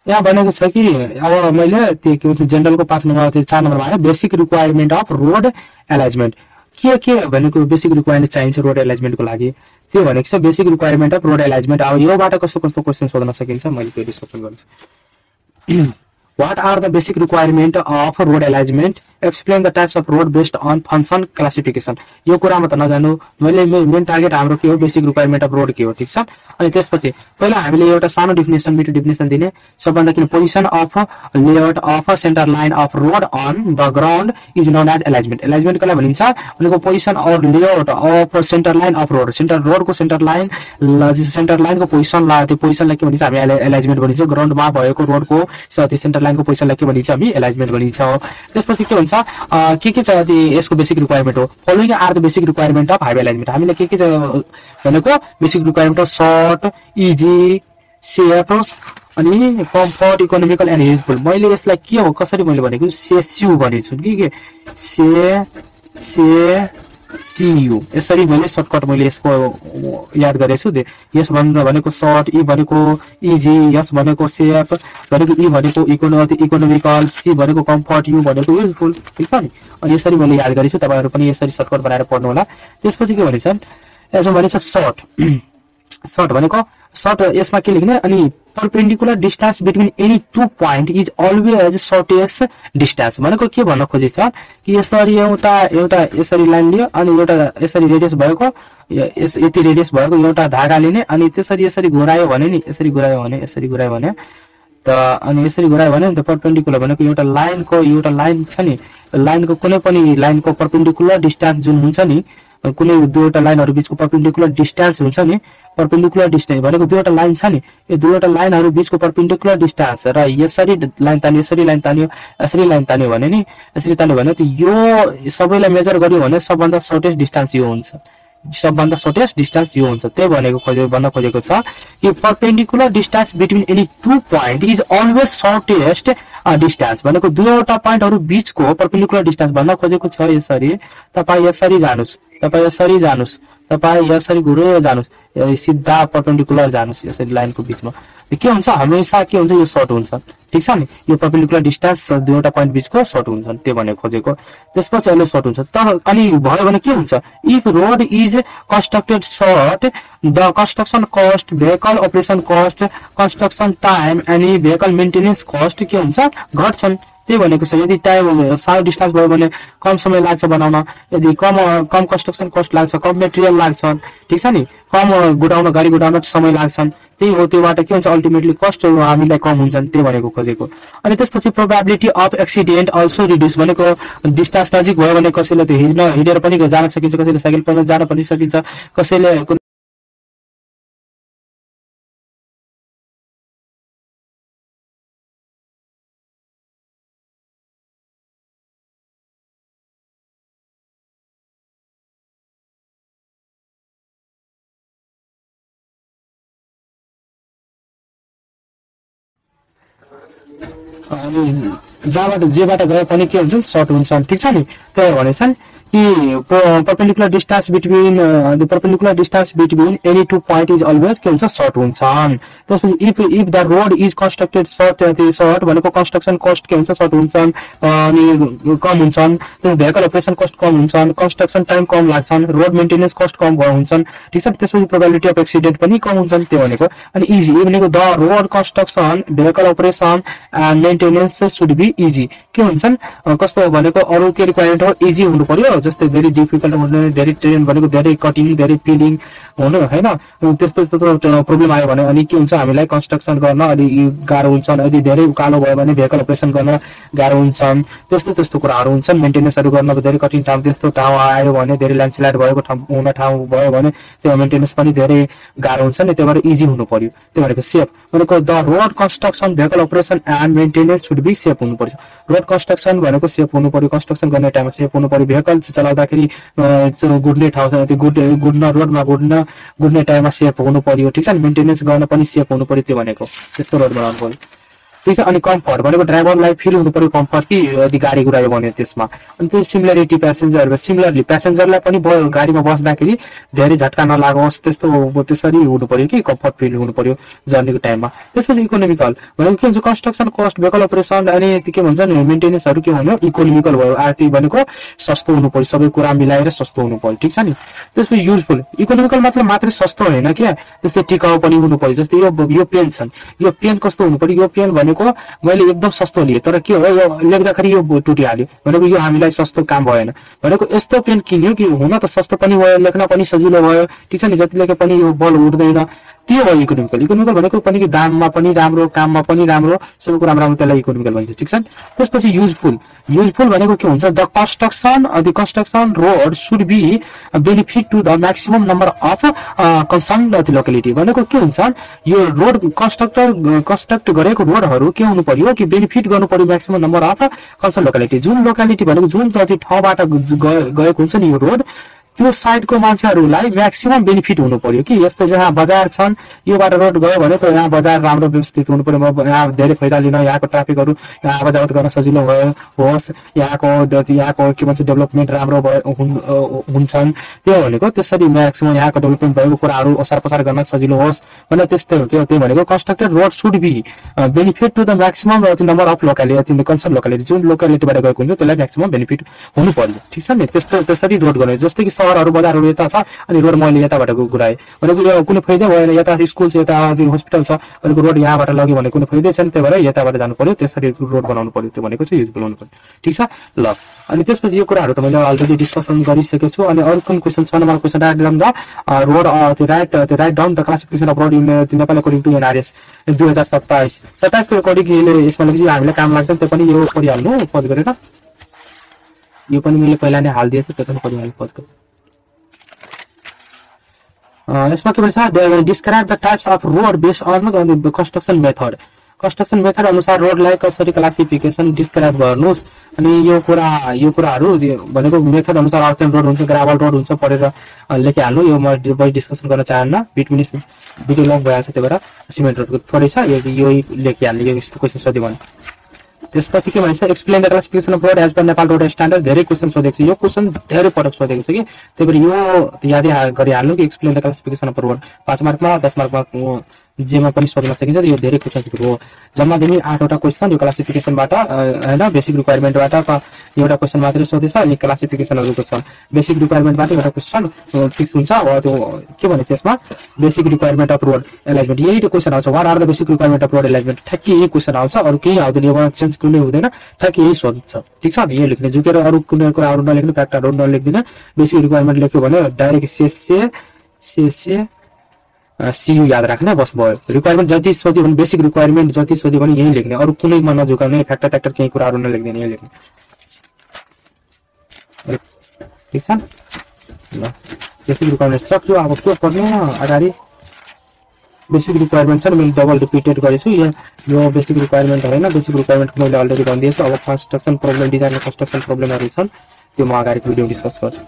यहाँ भनेको छ कि अब मैले त्यो के भन्छ जेनरलको 5 नम्बरमा थियो 4 नम्बरमा आयो बेसिक रिक्वायरमेन्ट अफ रोड एलाइजमेन्ट के भनेको बेसिक रिक्वायरमेन्ट चाहिन्छ रोड एलाइजमेन्टको लागि त्यो भनेको छ बेसिक रिक्वायरमेन्ट अफ रोड एलाइजमेन्ट अब योबाट कस्तो कस्तो क्वेशन सोध्न सकिन्छ मैले त्यो डिस्कसन गर्छु What are the basic requirement of road alignment? Explain the types of road based on function classification. यो कुरामा त नजानु मैले मेन टार्गेट हाम्रो के हो बेसिक रिक्वायरमेन्ट अफ रोड के हो ठीक छ अनि त्यसपछि पहिला हामीले एउटा सानो डेफिनेसन मिटु डेफिनेसन दिने सबभन्दा किन position of layout of centre line of road on the ground is known as alignment alignment कसलाई भनिन्छ भनेको position of layout of centre line of road centre रोडको सेन्टर लाइनको पोजिसन ला त्यो पोजिसनलाई के भनिन्छ हामी एलाइजमेन्ट भनिन्छ ग्राउन्डमा भएको रोडको सेन्टर लाइनको पोजिसनलाई के भनिन्छ हामी एलाइजमेन्ट भनिन्छ त्यसपछि के हुन्छ के छ यसको बेसिक रिक्वायरमेन्ट हो following are the basic requirement of highway alignment हामीले के छ भनेको basic requirement of short easy safe अनि कम्फर्ट इकोनोमिकल एन्ड युजफुल मैले यसलाई के हो कसरी मैले भनेको सेस्यु भनेछु के सियु यसरी मैले सर्टकट मैले यसको याद गरेछु यस भनेको सर्ट ई भनेको इजी यस भनेको सेफ भनेको ई भनेको इकोनोमिकल सी भनेको कम्फर्ट यु भनेको युजफुल ठीक छ नि अनि यसरी मैले याद गरेछु तपाईहरु पनि यसरी सर्टकट बनाएर पढ्नु होला त्यसपछि के भनिन्छ यसमा भनिन्छ सर्ट भनेको सर्ट यसमा के लेख्ने अनि perpendicular distance between any two point is always shortest distance भनेको के भन्न खोजेछ कि यसरी एउटा यसरी लाइन लियो अनि एउटा यसरी रेडियस भएको यति रेडियस भएको एउटा धागा लिने अनि त्यसरी यसरी घुरायो भने नि यसरी घुरायो भने त अनि यसरी घुरायो भने त परपेंडिकुलर भनेको एउटा लाइन छ नि लाइनको कुनै पनि लाइनको परपेंडिकुलर डिस्टेंस जुन हुन्छ नि कुनै दुईवटा लाइनहरु बीचको परपेंडिकुलर डिस्टेंस हुन्छ नि परपेंडिकुलर डिस्टेंस भनेको दुईवटा लाइन छ नि यो दुईवटा लाइनहरु बीचको परपेंडिकुलर डिस्टेंस र यसरी लाइन तान्यो यसरी लाइन तान्यो भने नि यसरी तान्यो भने त यो सबैलाई मेजर गर्यो भने सबभन्दा शॉर्टेस्ट डिस्टेंस यो हुन्छ त्यही भन्न खोजेको छ कि perpendicular distance between any two point is always shortest distance भनेको दुईवटा पॉइन्टहरु बीचको परपेंडिकुलर डिस्टेंस भन्न खोजेको छ यसरी तपाई यसरी जानुस् तपाई यसरी घुरेर जानुस् सिधा परपेंडिकुलर जानुस् यसरी लाइनको बीचमा के हुन्छ हमेशा के हुन्छ यो सर्ट हुन्छ ठीक छ नि यो परपेंडिकुलर डिस्टेंस दुईवटा पॉइन्ट बीचको सर्ट हुन्छ त्यो भने खोजेको त्यसपछि अहिले सर्ट हुन्छ तर अनि भयो भने के हुन्छ if road is constructed short the construction cost vehicle operation cost construction time अनि भेहिकल मेन्टेनेन्स कस्ट के हुन्छ घट्छन् त्यही भनेको छ यदि टाइम सानो डिस्टेंस भयो भने कम समय लाग्छ बनाउन यदि कम कन्स्ट्रक्सन कस्ट लाग्छ कम मटेरियल लाग्छ ठीक छ नि कम गाडी गुडाउन समय लाग्छन् त्यही हो त्योबाट के हुन्छ अल्टिमेटली कस्ट हामीलाई कम हुन्छन् त्यही भनेको खोजेको अनि त्यसपछि probability of accident also reduce भनेको डिस्टेंस नजिक भयो भने कसैले त्यो हिँडेर पनि जान सकिन्छ कसैले साइकल पनि जान पनि सकिन्छ कसैले जहाँबाट जेबाट गए पनि के हुन्छ सर्ट हुन्छ ठीक छ नि त्यही भनेछन् कि perpendicular distance between any two point is always के हुन्छ सर्ट हुन्छन् त्यसपछि if the road is constructed short भनेको कन्स्ट्रक्सन कस्ट के हुन्छ सर्ट हुन्छन् अनि कम हुन्छन् भेहिकल अपरेसन कस्ट कम हुन्छन् कन्स्ट्रक्सन टाइम कम लाग्छन् रोड मेन्टेनेन्स कस्ट कम हुन्छन् ठीक छ त्यसपछि प्रोबेबिलिटी अफ एक्सिडेन्ट पनि कम हुन्छन् त्यो भनेको अनि इजी भनेको the road construction vehicle operation and maintenance should be easy के हुन्छन् कस्तो भनेको अरु के रिक्वायरमेन्ट हो इजी हुनु पर्यो जस्तै भेरी डिफिकल्ट हुँदैन धेरै ट्रेन भनेको धेरै कटिङ धेरै फिलिङ हुनु हैन त्यस्तो प्रब्लम आयो भने अनि के हुन्छ हामीलाई कन्स्ट्रक्सन गर्न अलि गाह्रो हुन्छ अलि धेरै उकालो भयो भने भेहिकल अपरेसन गर्न गाह्रो हुन्छन् त्यस्तो कुराहरु हुन्छन् मेन्टेनेन्सहरु गर्न धेरै कठिन ठाउँ त्यस्तो ठाउँ आयो भने धेरै ल्यान्डस्लाइड भएको ठाउँ भयो भने त्यो मेन्टेनेन्स पनि धेरै गाह्रो हुन्छ नि त्यही भएर इजी हुनु पर्यो त्यो भनेको सेफ भनेको the road construction vehicle operation and maintenance should be safe हुनु पर्छ रोड कन्स्ट्रक्सन भनेको सेफ हुनु पर्यो कन्स्ट्रक्सन गर्ने टाइममा सेफ हुनु पर्यो भेहिकल चलाउँदाखेरि गुड्ने ठाउँ छ त्यो गुड्न रोडमा गुड्ने टाइममा सेफ हुनु पर्यो ठीक छ नि मेन्टेनेन्स गर्न पनि सेफ हुनु पर्यो त्यो भनेको त्यस्तो रोड बनाउनु पर्यो ठिक छ। अनि कम्फर्ट भनेको ड्राइभरलाई फिल हुनु पर्यो कम्फर्ट कि यदि गाडी कुदायो भने त्यसमा। अनि त्यो सिमिलरिटी सिमिलरली प्यासेन्जरलाई पनि गाडीमा बस्दाखेरि धेरै झट्का नलागोस् त्यसरी हुनु पर्यो कि कम्फर्ट फिल हुनु पर्यो जर्नीको टाइममा। त्यसपछि इकोनोमिकल भनेको के हुन्छ कन्स्ट्रक्सन कस्ट भेहिकल अपरेसन अनि के भन्छ नि मेन्टेनेन्सहरू के भन्यो इकोनोमिकल भयो। आर्थिक भनेको सस्तो हुनु पर्यो सबै कुरा मिलाएर सस्तो हुनु पर्यो ठिक छ नि। त्यसपछि युजफुल इकोनोमिकल मतलब मात्रै सस्तो होइन क्या त्यस्तै टिकाउ पनि हुनु पर्यो। जस्तै यो पेन छन् यो पेन कस्तो हुनु पर्यो यो पेन भनेको मैले एकदम सस्तो लिएँ तर के हो यो लेख्दाखेरि यो टुटिहाल्यो भनेको यो हामीलाई सस्तो काम भएन भनेको यस्तो पेन किन्यो कि हुन त सस्तो पनि भयो लेख्न पनि सजिलो भयो ठिक छ नि। जति लेखे पनि यो बल उड्दैन त्यो हो इकोनोमिकल। इकोनोमिकल भनेको पनि कि दाममा पनि राम्रो काममा पनि राम्रो सबै कुरामा राम्रो त्यसलाई इकोनोमिकल भन्छ ठिक छ। त्यसपछि युजफुल भनेको के हुन्छ the construction road should be benefit to the maximum number of concern locality भनेको के हुन्छ यो रोड कन्स्ट्रक्ट गरेको रोडहरू के हुनु पर्यो कि बेनिफिट गर्नु पर्यो maximum number of concern locality. जुन लोकेलिटी भनेको जुन जति ठाउँबाट गएको हुन्छ नि यो रोड त्यो साइडको मान्छेहरूलाई म्याक्सिमम बेनिफिट हुनु पर्यो कि यस्तो जहाँ बजार छन् योबाट रोड गयो भने त यहाँ बजार राम्रो व्यवस्थित हुनु पर्यो। यहाँ धेरै फाइदा लिन यहाँको ट्राफिकहरू यहाँ आवाजावत गर्न सजिलो होस् यहाँको के भन्छ डेभलपमेन्ट राम्रो हुन्छन् त्यो भनेको त्यसरी म्याक्सिमम यहाँको डेभलपमेन्ट भएको कुराहरू ओसार पसार गर्न सजिलो होस् भने त्यस्तै हो। त्यही भनेको constructed road should be benefit to the maximum number of locality concern locality जुन लोकालिटीबाट गएको हुन्छ त्यसलाई म्याक्सिमम बेनिफिट हुनु पर्यो ठिक छ नि। त्यसरी रोड गर्ने जस्तै कि सहरहरू बजारहरू यता छ अनि रोड मैले यताबाट घुराएँ भनेको कुनै फाइदा भएन यता स्कुल छ यता हस्पिटल छ भनेको रोड यहाँबाट लग्यो भने कुनै फाइदै छैन त्यही भएर यताबाट जानु पर्यो त्यसरी रोड बनाउनु पर्यो त्यो भनेको चाहिँ युजफुल हुनु पर्यो ठिक छ ल। अनि त्यसपछि यो कुराहरू त मैले अलरेडी डिस्कसन गरिसकेको छु। अनि अरू कुन क्वेसन छ number question write down the classification of road in Nepal according to NRS 2027 को अकर्डिङ यसमा हामीलाई काम लाग्छ त्यो पनि यो परिहाल्नु पद गरेर यो पनि मैले पहिला नै हालिदिएछु त्यो पनि परिहाल्नु पद गरेर। यसमा के भन्छ describe the types of road based on construction method अनुसार रोडलाई कसरी क्लासिफिकेसन डिस्क्राइब गर्नुहोस्। अनि यो कुराहरू भनेको मेथड अनुसार अर्थन रोड हुन्छ ग्राभल रोड हुन्छ पढेर लेखिहाल्नु यो म बढी डिस्कसन गर्न चाहन्न भिडियो लङ भइहाल्छ त्यही भएर सिमेन्ट रोडको थोरै छ यो लेखिहाल्ने यो यस्तो क्वेसन सोध्यो भने। त्यसपछि के भन्छ explain the classification of road as per Nepal road standard धेरै क्वेसन सोधेको छ यो क्वेसन धेरै पटक सोधेको छ कि त्यही भएर यो यादै गरिहाल्नु कि explain the classification of road 5 मार्कमा 10 मार्कमा जेमा पनि सोध्न सकिन्छ। यो धेरै क्वेसन हो जम्मा तिमी 8 वटा क्वेसन यो क्लासिफिकेसनबाट हैन बेसिक रिक्वायरमेन्टबाट एउटा क्वेसन मात्रै सोधेछ अनि क्लासिफिकेसनहरुको छ बेसिक रिक्वायरमेन्टबाट एउटा क्वेसन फिक्स हुन्छ त्यो के भने त्यसमा basic requirement of road alignment यही त क्वेसन आउँछ what are the basic requirement of road alignment ठ्याक्कै यही क्वेसन आउँछ अरु केही आउँदैन यो चेन्ज कुनै हुँदैन ठ्याक्कै यही सोध्छ ठीक छ। यही लेख्ने जुकेर अरु कुनै कुराहरु नलेख्नु फ्याक्टरहरु नलेख्दिन बेसिक रिक्वायरमेन्ट लेख्यो भने डाइरेक्ट सीए सीयू याद राख्ने बस भयो। रिक्वायरमेन्ट जति सोध्यो भने बेसिक रिक्वायरमेन्ट जति सोध्यो भने यही लेख्ने अरु कुनैमा नझुकाउने फ्याक्टर केही कुराहरु नलेख्दिन यही लेख्ने ठीक छ ल। बेसिक रिक्वायरमेन्ट सक्यो अब के पढ्ने अगाडि बेसिक रिक्वायरमेन्ट छ मैले डबल रिपिटेड गरेछु यो बेसिक रिक्वायरमेन्ट हैन बेसिक रिक्वायरमेन्ट मैले अलरेडी भनिदिएछु। अब कन्स्ट्रक्सन प्रब्लम डिजाइन कन्स्ट्रक्सन प्रब्लमहरु छन् त्यो म अगाडि भिडियो डिस्कस गर्छु।